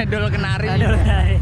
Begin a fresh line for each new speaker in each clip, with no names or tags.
Dodol kenari.
Dodol kenari.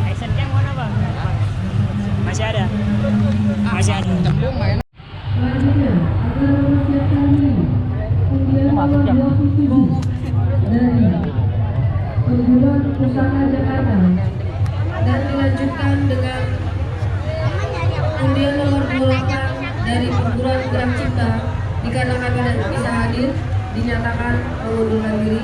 Action cam mana bang? Masih ada? Masih ada.
Cembung main.
Perguruan Pusaka Jakarta dan dilanjutkan dengan undian nomor 28 dari Perguruan Gerak Cipta. Dikarenakan tidak bisa hadir, dinyatakan mengundurkan diri.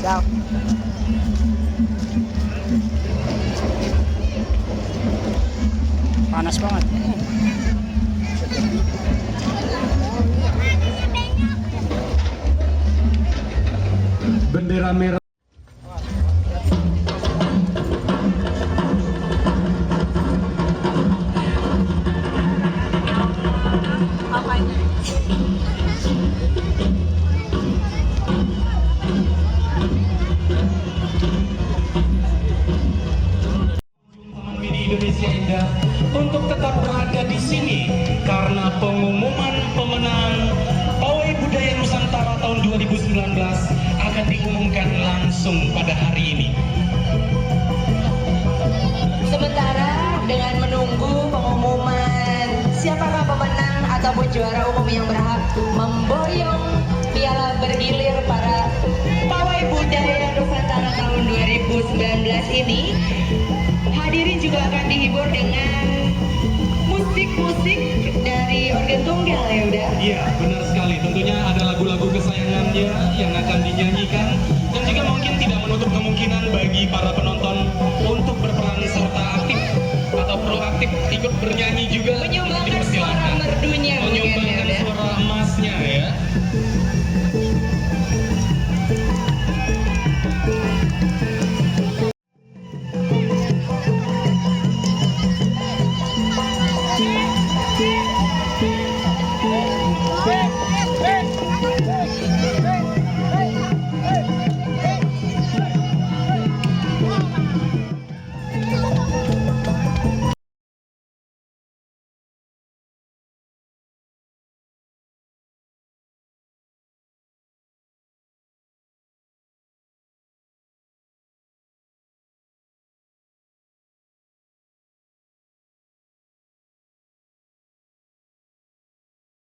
Siap. Panas banget.
Bendera merah. Indonesia Indah untuk tetap berada di sini karena pengumuman pemenang Pawai Budaya Nusantara tahun 2019 akan diumumkan langsung pada hari ini.
Sementara dengan menunggu pengumuman siapakah pemenang ataupun juara umum yang berhak memboyong piala bergilir para Pawai Budaya Nusantara tahun 2019 ini, hadirin juga akan dihibur dengan musik-musik dari organ tunggal ya udah.
Iya, benar sekali. Tentunya ada lagu-lagu kesayangannya yang akan dinyanyikan dan juga mungkin tidak menutup kemungkinan bagi para penonton untuk berperan serta aktif atau proaktif ikut bernyanyi juga.
Menyumbangkan suara merdunya.